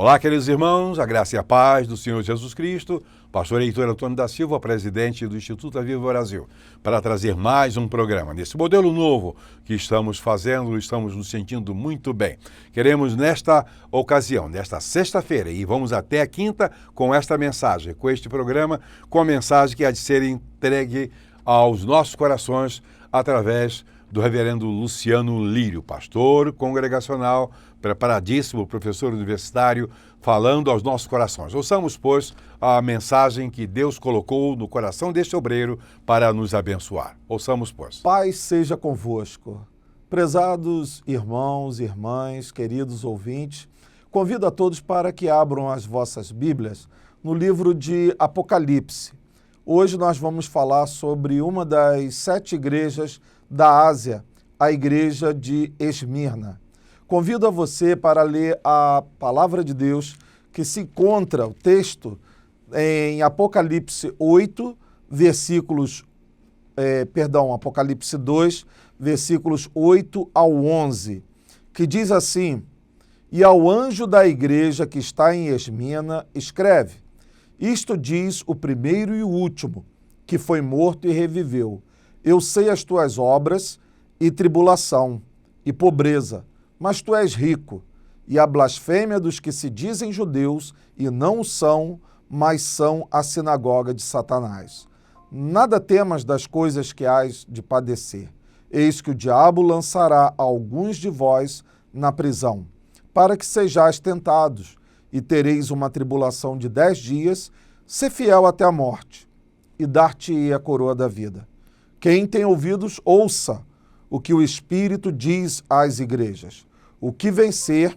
Olá, queridos irmãos, a graça e a paz do Senhor Jesus Cristo, pastor Heitor Antônio da Silva, presidente do Instituto Aviva Brasil, para trazer mais um programa. Nesse modelo novo que estamos fazendo, estamos nos sentindo muito bem. Queremos nesta ocasião, nesta sexta-feira, e vamos até a quinta com esta mensagem, com este programa, com a mensagem que há de ser entregue aos nossos corações através do reverendo Luciano Lírio, pastor congregacional, preparadíssimo, professor universitário, falando aos nossos corações. Ouçamos, pois, a mensagem que Deus colocou no coração deste obreiro para nos abençoar. Ouçamos, pois. Paz seja convosco. Prezados irmãos, irmãs, queridos ouvintes, convido a todos para que abram as vossas Bíblias no livro de Apocalipse. Hoje nós vamos falar sobre uma das 7 igrejas da Ásia, a igreja de Esmirna. Convido a você para ler a palavra de Deus que se encontra, o texto, em Apocalipse 8, Apocalipse 2, versículos 8 ao 11, que diz assim: E ao anjo da igreja que está em Esmirna, escreve: Isto diz o primeiro e o último, que foi morto e reviveu. Eu sei as tuas obras e tribulação e pobreza, mas tu és rico, e a blasfêmia dos que se dizem judeus e não o são, mas são a sinagoga de Satanás. Nada temas das coisas que hás de padecer. Eis que o diabo lançará alguns de vós na prisão, para que sejais tentados, e tereis uma tribulação de 10 dias, sê fiel até a morte, e dar-te-ei a coroa da vida. Quem tem ouvidos, ouça o que o Espírito diz às igrejas. O que vencer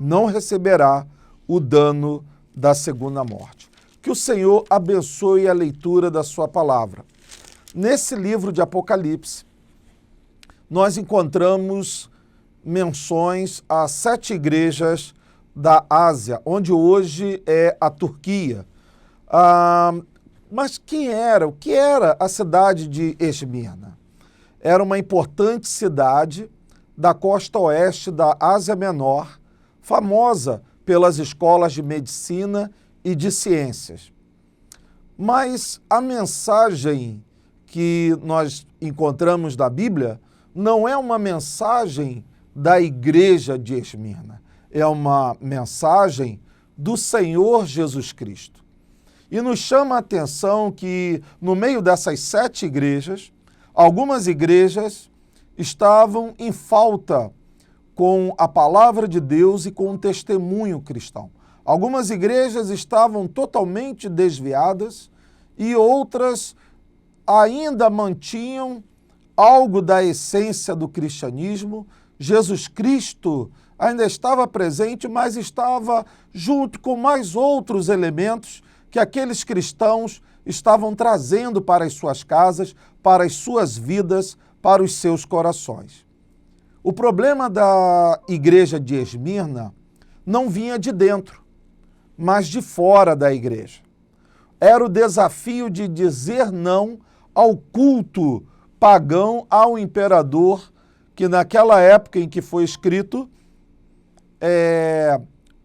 não receberá o dano da segunda morte. Que o Senhor abençoe a leitura da sua palavra. Nesse livro de Apocalipse, nós encontramos menções a 7 igrejas da Ásia, onde hoje é a Turquia. Mas o que era a cidade de Esmirna? Era uma importante cidade da costa oeste da Ásia Menor, famosa pelas escolas de medicina e de ciências. Mas a mensagem que nós encontramos na Bíblia não é uma mensagem da igreja de Esmirna, é uma mensagem do Senhor Jesus Cristo. E nos chama a atenção que, no meio dessas 7 igrejas, algumas igrejas estavam em falta com a palavra de Deus e com o testemunho cristão. Algumas igrejas estavam totalmente desviadas e outras ainda mantinham algo da essência do cristianismo. Jesus Cristo ainda estava presente, mas estava junto com mais outros elementos que aqueles cristãos estavam trazendo para as suas casas, para as suas vidas, para os seus corações. O problema da igreja de Esmirna não vinha de dentro, mas de fora da igreja. Era o desafio de dizer não ao culto pagão ao imperador, que naquela época em que foi escrito,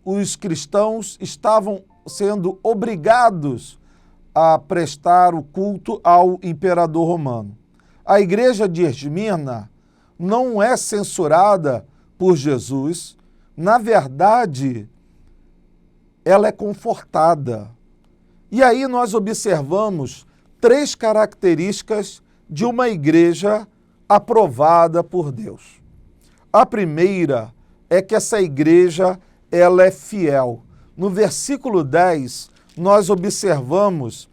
os cristãos estavam sendo obrigados a prestar o culto ao imperador romano. A igreja de Esmirna não é censurada por Jesus, na verdade, ela é confortada. E aí nós observamos 3 características de uma igreja aprovada por Deus. A primeira é que essa igreja ela é fiel. No versículo 10, nós observamos,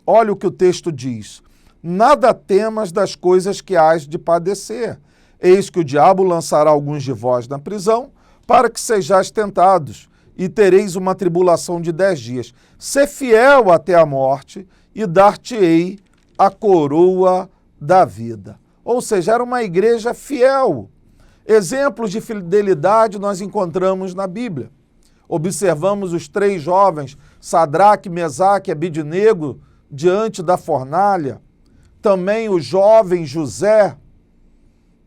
olha o que o texto diz: Nada temas das coisas que hás de padecer. Eis que o diabo lançará alguns de vós na prisão, para que sejais tentados, e tereis uma tribulação de 10 dias. Sê fiel até a morte, e dar-te-ei a coroa da vida. Ou seja, era uma igreja fiel. Exemplos de fidelidade nós encontramos na Bíblia. Observamos os 3 jovens, Sadraque, Mesaque e Abednego, diante da fornalha. Também o jovem José,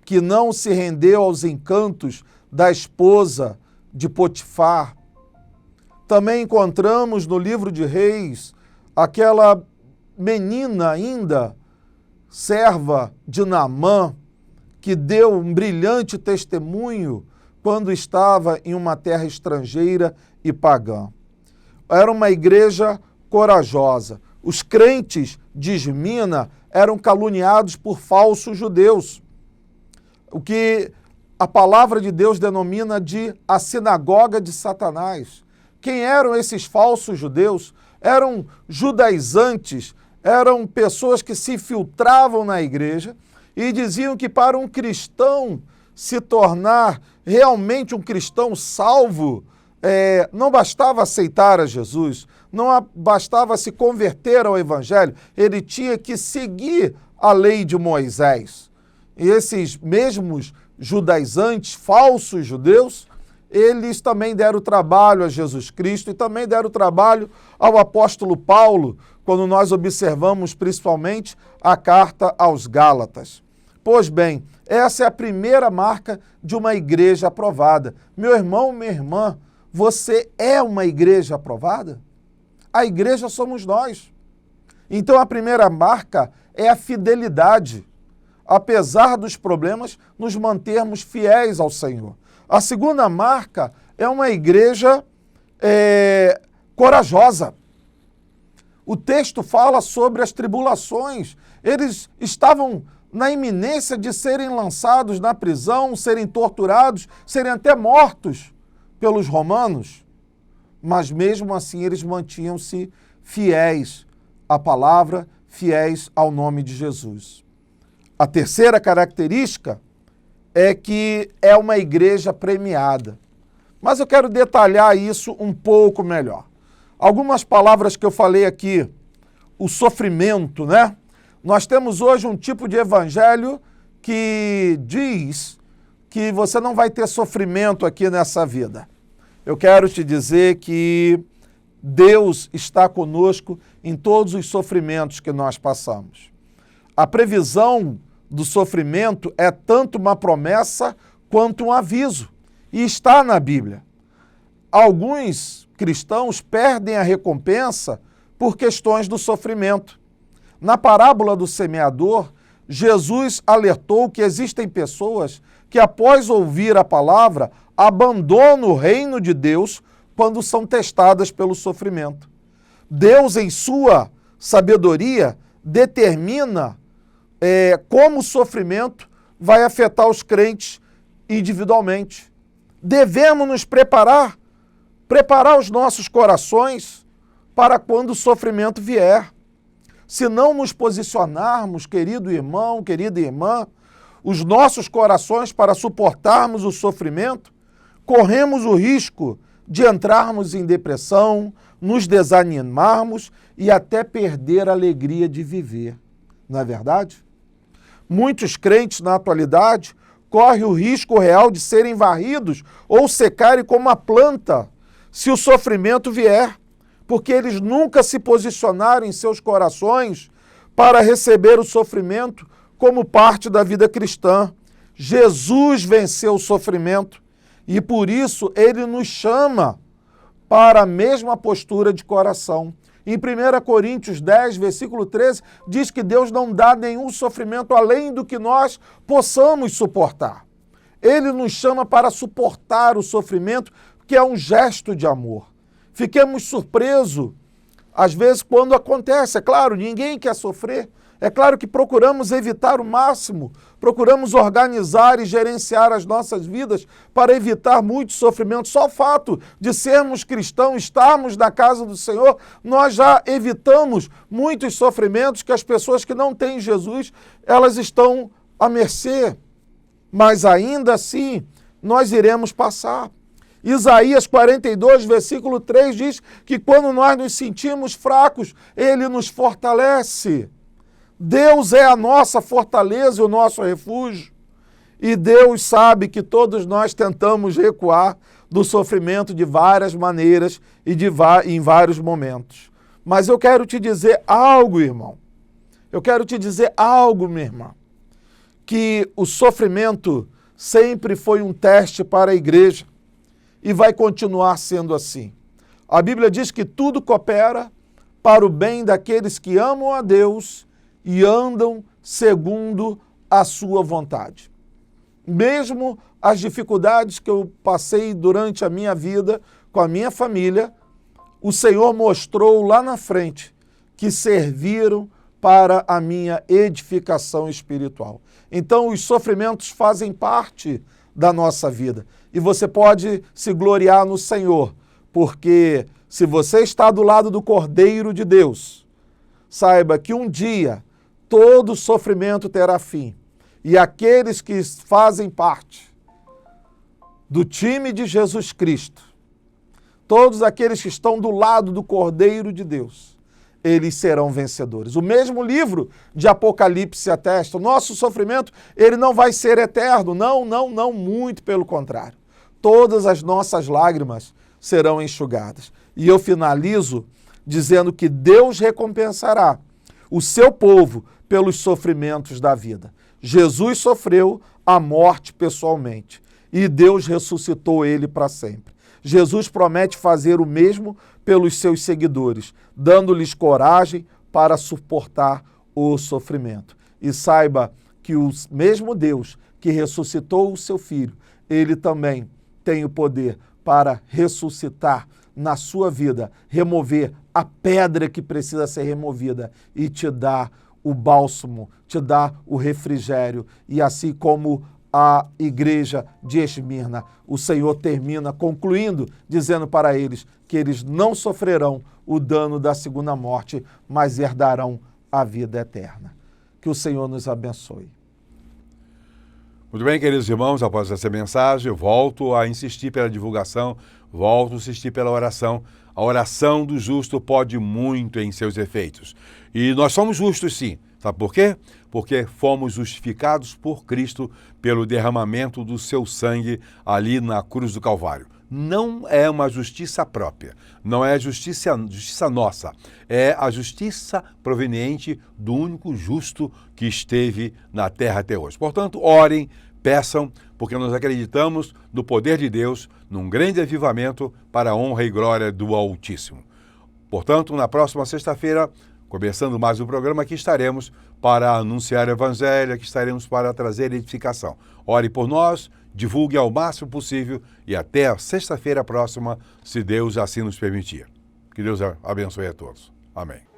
que não se rendeu aos encantos da esposa de Potifar. Também encontramos no livro de Reis aquela menina ainda, serva de Naamã, que deu um brilhante testemunho quando estava em uma terra estrangeira e pagã. Era uma igreja corajosa. Os crentes de Esmina eram caluniados por falsos judeus, o que a palavra de Deus denomina de a sinagoga de Satanás. Quem eram esses falsos judeus? Eram judaizantes, eram pessoas que se infiltravam na igreja e diziam que para um cristão se tornar realmente um cristão salvo, não bastava aceitar a Jesus, não bastava se converter ao Evangelho, ele tinha que seguir a lei de Moisés. E esses mesmos judaizantes, falsos judeus, eles também deram trabalho a Jesus Cristo e também deram trabalho ao apóstolo Paulo, quando nós observamos principalmente a carta aos Gálatas. Pois bem, essa é a primeira marca de uma igreja aprovada. Meu irmão, minha irmã, você é uma igreja aprovada? A igreja somos nós. Então a primeira marca é a fidelidade. Apesar dos problemas, nos mantermos fiéis ao Senhor. A segunda marca é uma igreja corajosa. O texto fala sobre as tribulações. Eles estavam na iminência de serem lançados na prisão, serem torturados, serem até mortos pelos romanos. Mas mesmo assim eles mantinham-se fiéis à palavra, fiéis ao nome de Jesus. A terceira característica é que é uma igreja premiada. Mas eu quero detalhar isso um pouco melhor. Algumas palavras que eu falei aqui, o sofrimento, né? Nós temos hoje um tipo de evangelho que diz que você não vai ter sofrimento aqui nessa vida. Eu quero te dizer que Deus está conosco em todos os sofrimentos que nós passamos. A previsão do sofrimento é tanto uma promessa quanto um aviso, e está na Bíblia. Alguns cristãos perdem a recompensa por questões do sofrimento. Na parábola do semeador, Jesus alertou que existem pessoas que, após ouvir a palavra, abandonam o reino de Deus quando são testadas pelo sofrimento. Deus, em sua sabedoria, determina como o sofrimento vai afetar os crentes individualmente. Devemos nos preparar os nossos corações para quando o sofrimento vier. Se não nos posicionarmos, querido irmão, querida irmã, os nossos corações para suportarmos o sofrimento, corremos o risco de entrarmos em depressão, nos desanimarmos e até perder a alegria de viver. Não é verdade? Muitos crentes na atualidade correm o risco real de serem varridos ou secarem como a planta se o sofrimento vier, porque eles nunca se posicionaram em seus corações para receber o sofrimento como parte da vida cristã. Jesus venceu o sofrimento e por isso ele nos chama para a mesma postura de coração. Em 1 Coríntios 10, versículo 13, diz que Deus não dá nenhum sofrimento além do que nós possamos suportar. Ele nos chama para suportar o sofrimento, que é um gesto de amor. Fiquemos surpresos, às vezes, quando acontece. É claro, ninguém quer sofrer. É claro que procuramos evitar o máximo, procuramos organizar e gerenciar as nossas vidas para evitar muito sofrimento. Só o fato de sermos cristãos, estarmos na casa do Senhor, nós já evitamos muitos sofrimentos que as pessoas que não têm Jesus, elas estão à mercê. Mas ainda assim, nós iremos passar. Isaías 42, versículo 3 diz que quando nós nos sentimos fracos, Ele nos fortalece. Deus é a nossa fortaleza e o nosso refúgio. E Deus sabe que todos nós tentamos recuar do sofrimento de várias maneiras e em vários momentos. Mas eu quero te dizer algo, irmão. Eu quero te dizer algo, minha irmã. Que o sofrimento sempre foi um teste para a igreja e vai continuar sendo assim. A Bíblia diz que tudo coopera para o bem daqueles que amam a Deus e andam segundo a sua vontade. Mesmo as dificuldades que eu passei durante a minha vida com a minha família, o Senhor mostrou lá na frente que serviram para a minha edificação espiritual. Então, os sofrimentos fazem parte da nossa vida. E você pode se gloriar no Senhor, porque se você está do lado do Cordeiro de Deus, saiba que um dia todo sofrimento terá fim. E aqueles que fazem parte do time de Jesus Cristo, todos aqueles que estão do lado do Cordeiro de Deus, eles serão vencedores. O mesmo livro de Apocalipse atesta, o nosso sofrimento, ele não vai ser eterno. Não, muito pelo contrário. Todas as nossas lágrimas serão enxugadas. E eu finalizo dizendo que Deus recompensará o seu povo pelos sofrimentos da vida. Jesus sofreu a morte pessoalmente e Deus ressuscitou ele para sempre. Jesus promete fazer o mesmo pelos seus seguidores, dando-lhes coragem para suportar o sofrimento. E saiba que o mesmo Deus que ressuscitou o seu Filho, ele também tem o poder para ressuscitar na sua vida, remover a pedra que precisa ser removida e te dar o bálsamo, te dar o refrigério. E assim como a igreja de Esmirna, o Senhor termina concluindo, dizendo para eles que eles não sofrerão o dano da segunda morte, mas herdarão a vida eterna. Que o Senhor nos abençoe. Muito bem, queridos irmãos, após essa mensagem, eu volto a insistir pela divulgação, volto a insistir pela oração. A oração do justo pode muito em seus efeitos. E nós somos justos sim. Sabe por quê? Porque fomos justificados por Cristo pelo derramamento do seu sangue ali na cruz do Calvário. Não é uma justiça própria, não é justiça nossa, é a justiça proveniente do único justo que esteve na terra até hoje. Portanto, orem, peçam, porque nós acreditamos no poder de Deus, num grande avivamento para a honra e glória do Altíssimo. Portanto, na próxima sexta-feira, começando mais um programa, aqui estaremos para anunciar o Evangelho, aqui estaremos para trazer edificação. Ore por nós, divulgue ao máximo possível e até a sexta-feira próxima, se Deus assim nos permitir. Que Deus abençoe a todos. Amém.